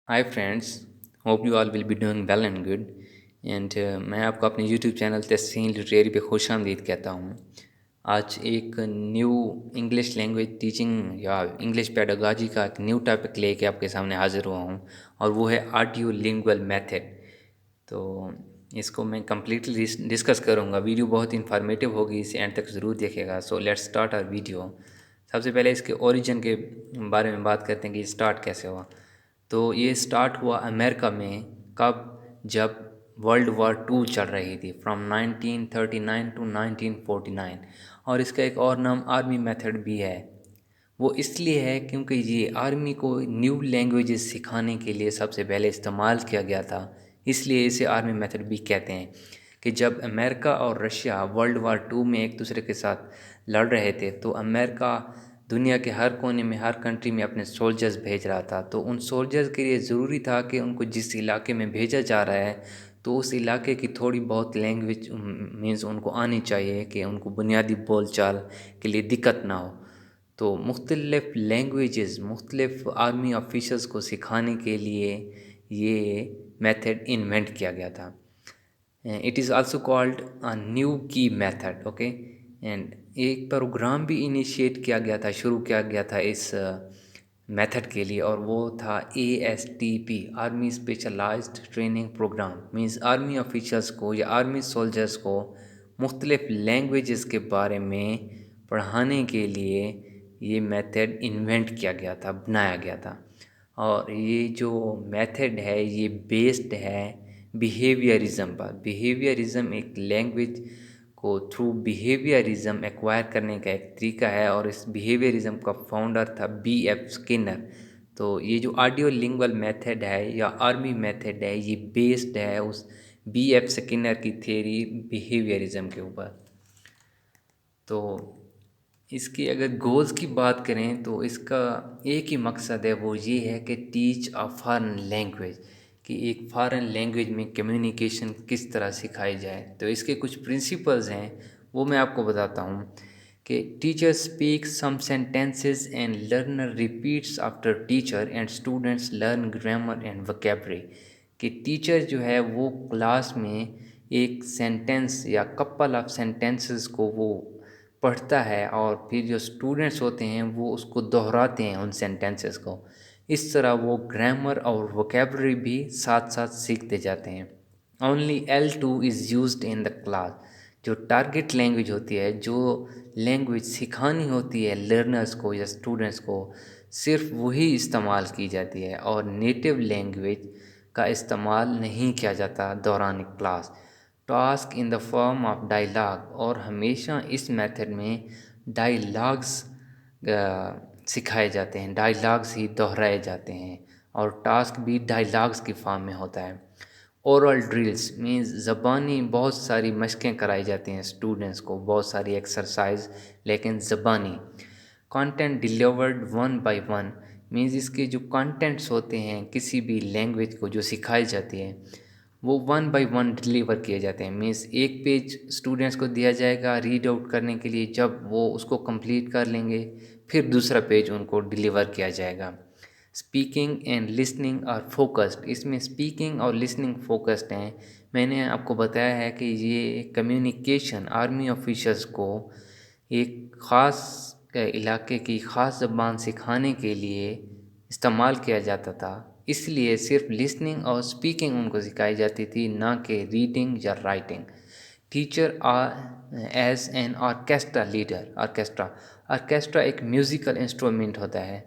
Hi friends, hope you all will be doing well and good. And मैं आपको अपने YouTube channel तहसीन literary पे खुश आमदीद कहता हूँ। आज एक न्यू इंग्लिश लैंग्वेज टीचिंग या इंग्लिश पेडागॉजी का एक न्यू टॉपिक लेके आपके सामने हाज़िर हुआ हूँ, और वो है ऑडियो लिंगुअल मेथड। तो इसको मैं कम्प्लीटली डिस्कस करूँगा। वीडियो बहुत इंफॉर्मेटिव होगी, इसे एंड तक ज़रूर देखेगा। So let's start our video. सबसे पहले इसके ओरिजिन के बारे में बात करते हैं कि स्टार्ट कैसे हुआ। तो ये स्टार्ट हुआ अमेरिका में कब, जब वर्ल्ड वॉर टू चल रही थी, फ्रॉम 1939 टू 1949। और इसका एक और नाम आर्मी मेथड भी है। वो इसलिए है क्योंकि ये आर्मी को न्यू लैंग्वेजेस सिखाने के लिए सबसे पहले इस्तेमाल किया गया था, इसलिए इसे आर्मी मेथड भी कहते हैं। कि जब अमेरिका और रशिया वर्ल्ड वार टू में एक दूसरे के साथ लड़ रहे थे, तो अमेरिका दुनिया के हर कोने में, हर कंट्री में अपने सोल्जर्स भेज रहा था। तो उन सोल्जर्स के लिए ज़रूरी था कि उनको जिस इलाके में भेजा जा रहा है, तो उस इलाके की थोड़ी बहुत लैंग्वेज मीन्स उनको आनी चाहिए, कि उनको बुनियादी बोल चाल के लिए दिक्कत ना हो। तो मुख्तलिफ़ लैंग्वेजेस मुख्तलिफ़ आर्मी ऑफिसर्स को सिखाने के लिए ये मेथड इन्वेंट किया गया था। It is also called a new की मेथड, ओके। एंड एक प्रोग्राम भी इनिशिएट किया गया था, शुरू किया गया था इस मेथड के लिए, और वो था ASTP, army specialised training programme. Means army officers को या आर्मी सोल्जर्स को मुख्तलिफ़ लैंग्वेजेस के बारे में पढ़ाने के लिए ये मेथड इन्वेंट किया गया था, बनाया गया था। और ये जो मेथड है ये बेस्ड है बिहेवियरिज्म पर। बिहेवियरिज्म एक लैंग्वेज को थ्रू बिहेवियरिज्म एक्वायर करने का एक तरीका है, और इस बिहेवियरिज्म का फाउंडर था B.F. स्किनर। तो ये जो ऑडियो लिंगुअल मेथड है या आर्मी मेथड है, ये बेस्ड है उस B.F. स्किनर की थ्योरी बिहेवियरिज्म के ऊपर। तो इसकी अगर गोल्स की बात करें तो इसका एक ही मकसद है, वो ये है कि टीच अ फॉरेन लैंग्वेज, कि एक फॉरेन लैंग्वेज में कम्युनिकेशन किस तरह सिखाई जाए। तो इसके कुछ प्रिंसिपल्स हैं, वो मैं आपको बताता हूँ। कि teacher speak some sentences and learner repeats after teacher and students learn grammar and vocabulary. कि टीचर जो है वो क्लास में एक सेंटेंस या कपल ऑफ सेंटेंसेस को वो पढ़ता है, और फिर जो स्टूडेंट्स होते हैं वो उसको दोहराते हैं उन सेंटेंसेस को। इस तरह वो ग्रामर और वोकैबुलरी भी साथ साथ सीखते जाते हैं। Only L2 is used in the class. जो टारगेट लैंग्वेज होती है, जो लैंग्वेज सिखानी होती है लर्नर्स को या स्टूडेंट्स को, सिर्फ वही इस्तेमाल की जाती है, और नेटिव लैंग्वेज का इस्तेमाल नहीं किया जाता दौरान class. Task in the form of dialogue, और हमेशा इस मेथड में डायलॉग्स सिखाए जाते हैं, डायलॉग्स ही दोहराए जाते हैं, और टास्क भी डायलॉग्स की फॉर्म में होता है। ओरल ड्रिल्स मीन्स ज़बानी बहुत सारी मशक़ें कराई जाती हैं स्टूडेंट्स को, बहुत सारी एक्सरसाइज, लेकिन ज़बानी। Content delivered one by one means इसके जो कंटेंट्स होते हैं किसी भी लैंग्वेज को जो सिखाई जाती है, वो वन बाय वन डिलीवर किए जाते हैं। मीन्स एक पेज स्टूडेंट्स को दिया जाएगा रीड आउट करने के लिए, जब वो उसको कंप्लीट कर लेंगे फिर दूसरा पेज उनको डिलीवर किया जाएगा। Speaking and listening are focused, इसमें स्पीकिंग और लिसनिंग फोकस्ड हैं। मैंने आपको बताया है कि ये कम्युनिकेशन आर्मी ऑफिसर्स को एक ख़ास इलाके की ख़ास ज़बान सिखाने के लिए इस्तेमाल किया जाता था, इसलिए सिर्फ लिसनिंग और स्पीकिंग उनको सिखाई जाती थी, ना कि रीडिंग या writing. Teacher are as an orchestra leader. Orchestra orchestra एक म्यूज़िकल इंस्ट्रूमेंट होता है।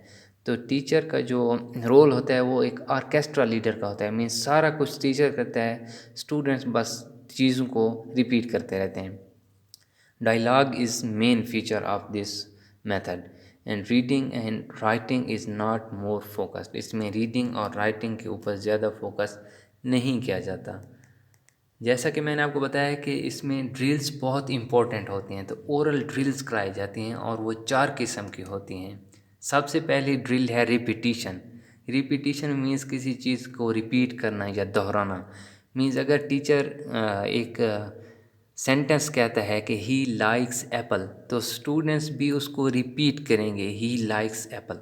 तो टीचर का जो रोल होता है वो एक ऑर्केस्ट्रा लीडर का होता है। मीन्स सारा कुछ टीचर करता है, स्टूडेंट्स बस चीज़ों को रिपीट करते रहते हैं। Dialogue is main feature of this method, and reading and writing is not more focused. इसमें रीडिंग और राइटिंग के ऊपर ज़्यादा फोकस नहीं किया जाता। जैसा कि मैंने आपको बताया कि इसमें ड्रिल्स बहुत इंपॉर्टेंट होती हैं, तो ओरल ड्रिल्स कराई जाती हैं, और वो 4 किस्म की होती हैं। सबसे पहली ड्रिल है रिपीटिशन। रिपीटिशन मीन्स किसी चीज़ को रिपीट करना या दोहराना। मीन्स अगर टीचर एक सेंटेंस कहता है कि ही लाइक्स एप्पल, तो स्टूडेंट्स भी उसको रिपीट करेंगे, ही लाइक्स एप्पल।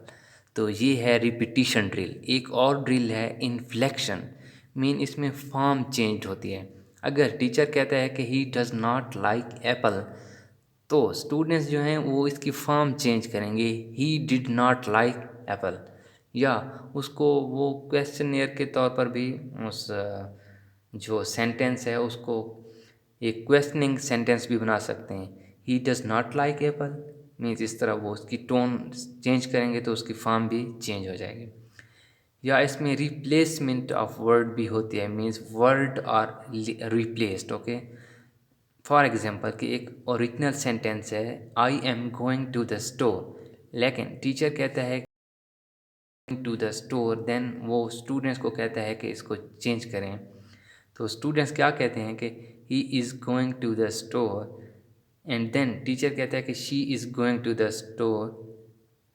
तो ये है रिपीटिशन ड्रिल। एक और ड्रिल है इन्फ्लेक्शन, मीन इसमें फॉर्म चेंज होती है। अगर टीचर कहता है कि he does not like Apple, तो स्टूडेंट्स जो हैं वो इसकी फॉर्म चेंज करेंगे, he did not like Apple. या उसको वो क्वेश्चनियर के तौर पर भी उस जो सेंटेंस है उसको एक क्वेश्चनिंग सेंटेंस भी बना सकते हैं। He does not like Apple means इस तरह वो उसकी टोन चेंज करेंगे तो उसकी फॉर्म भी चेंज हो जाएगी। या इसमें रिप्लेसमेंट ऑफ वर्ड भी होती है, means word are replaced. Okay, for example कि एक ओरिजिनल सेंटेंस है I am going to the store, लेकिन टीचर कहता है टू द स्टोर, देन वो स्टूडेंट्स को कहता है कि इसको चेंज करें। तो स्टूडेंट्स क्या कहते हैं कि he is going to the store, and then teacher कहता है कि she is going to the store,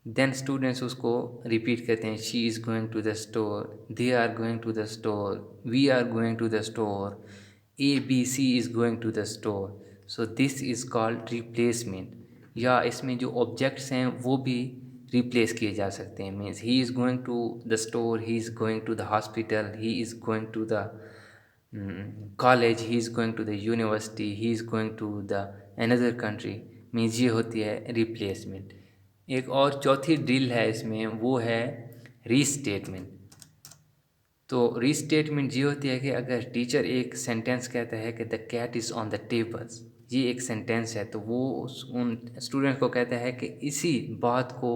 then students उसको रिपीट करते हैं she is going to the store, they are going to the store, we are going to the store, A B C is going to the store. So this is called replacement. या इसमें जो objects हैं वो भी replace किए जा सकते हैं, means he is going to the store, he is going to the hospital, he is going to the college, he is going to the university, he is going to the another country, means ये होती है replacement. एक और चौथी drill है इसमें, वो है रीस्टेटमेंट। तो रीस्टेटमेंट ये होती है कि अगर टीचर एक सेंटेंस कहता है कि the cat is on the tables, ये एक सेंटेंस है, तो वो उन स्टूडेंट को कहता है कि इसी बात को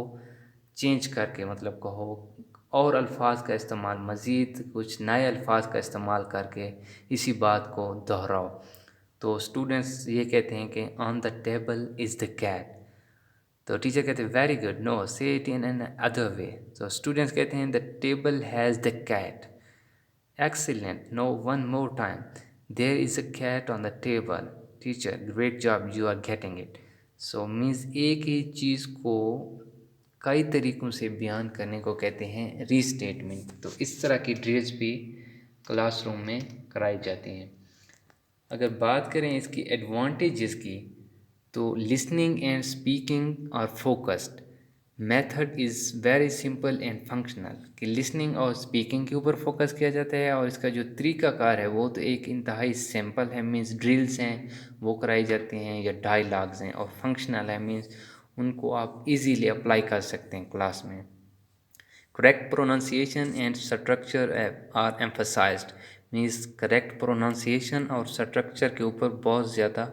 चेंज करके, मतलब कहो और अल्फाज का इस्तेमाल, मज़ीद कुछ नए अल्फाज का इस्तेमाल करके इसी बात को दोहराओ। तो स्टूडेंट्स ये कहते हैं कि on the table is the cat, तो टीचर कहते हैं very good, no say it in an other way. तो स्टूडेंट्स कहते हैं the table has the cat, excellent, no one more time, there is a cat on the table, teacher great job, you are getting it. So means एक ही चीज़ को कई तरीक़ों से बयान करने को कहते हैं रीस्टेटमेंट। तो इस तरह की ड्रिल्स भी क्लासरूम में कराई जाती हैं। अगर बात करें इसकी एडवांटेजेस की, तो listening and speaking are focused, method is very simple and functional, कि लिसनिंग और स्पीकिंग के ऊपर फोकस किया जाता है, और इसका जो तरीक़ाकार है वो तो एक इंतहाई सिंपल है, मीन्स ड्रिल्स हैं वो कराई जाती हैं या डायलॉग्स हैं, और फंक्शनल है मीन्स उनको आप इजीली अप्लाई कर सकते हैं क्लास में। Correct pronunciation and structure are emphasised, means correct pronunciation और स्ट्रक्चर के ऊपर बहुत ज़्यादा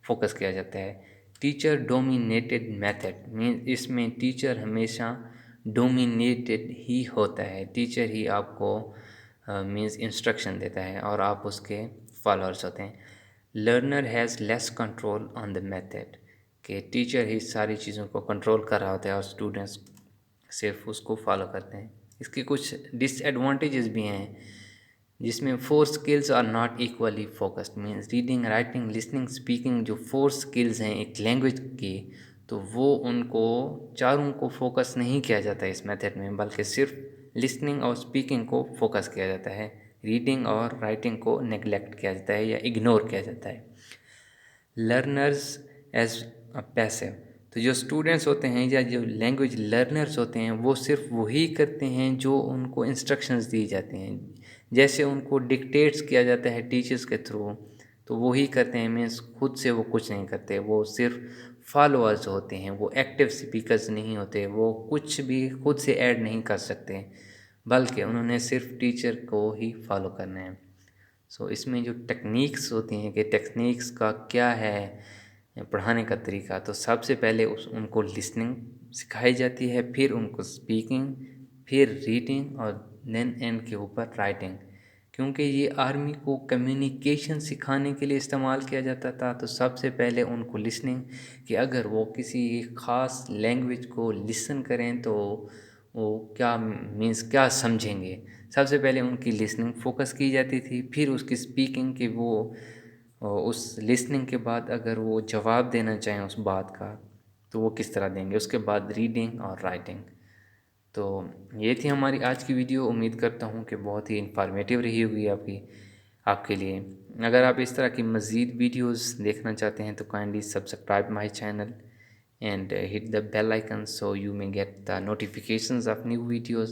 फोकस किया जाता है। टीचर डोमिनेटेड मेथड, मीन्स इसमें टीचर हमेशा डोमिनेटेड ही होता है, टीचर ही आपको मीन्स इंस्ट्रक्शन देता है और आप उसके फॉलोअर्स होते हैं। Learner has less control on the method, कि टीचर ही सारी चीज़ों को कंट्रोल कर रहा होता है और स्टूडेंट्स सिर्फ उसको फॉलो करते हैं। इसके कुछ डिसएडवांटेजेस भी हैं, जिसमें 4 skills are not equally focused, means reading, writing, listening, speaking, जो 4 स्किल्स हैं एक लैंग्वेज की, तो वो उनको चारों को फोकस नहीं किया जाता है इस मेथड में, बल्कि सिर्फ लिसनिंग और स्पीकिंग को फोकस किया जाता है, रीडिंग और राइटिंग को नेग्लेक्ट किया जाता है या इग्नोर किया जाता है। लर्नर्स एज पैसिव, तो जो स्टूडेंट्स होते हैं या जो लैंग्वेज लर्नर्स होते हैं वो सिर्फ वही करते हैं जो उनको इंस्ट्रक्शंस दी जाते हैं, जैसे उनको डिक्टेट्स किया जाता है टीचर्स के थ्रू, तो वही करते हैं, मीन्स खुद से वो कुछ नहीं करते, वो सिर्फ फॉलोअर्स होते हैं, वो एक्टिव स्पीकर्स नहीं होते, वो कुछ भी खुद से ऐड नहीं कर सकते, बल्कि उन्होंने सिर्फ टीचर को ही फॉलो करना है। सो इसमें जो टेक्निक्स होती हैं कि टेक्निक्स का क्या है पढ़ाने का तरीका, तो सबसे पहले उनको लिसनिंग सिखाई जाती है, फिर उनको स्पीकिंग, फिर रीडिंग और देन एंड के ऊपर राइटिंग। क्योंकि ये आर्मी को कम्युनिकेशन सिखाने के लिए इस्तेमाल किया जाता था, तो सबसे पहले उनको लिसनिंग, कि अगर वो किसी ख़ास लैंग्वेज को लिसन करें तो वो क्या मीन्स क्या समझेंगे, सबसे पहले उनकी लिसनिंग फोकस की जाती थी, फिर उसकी स्पीकिंग की वो उस लिसनिंग के बाद अगर वो जवाब देना चाहें उस बात का तो वो किस तरह देंगे, उसके बाद रीडिंग और राइटिंग। तो ये थी हमारी आज की वीडियो, उम्मीद करता हूँ कि बहुत ही इंफॉर्मेटिव रही होगी आपके लिए। अगर आप इस तरह की मज़ीद वीडियोस देखना चाहते हैं तो kindly subscribe my channel and hit the bell icon so you may get the notifications of new videos.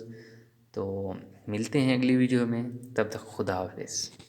तो मिलते हैं अगली वीडियो में, तब तक खुदा हाफिज़।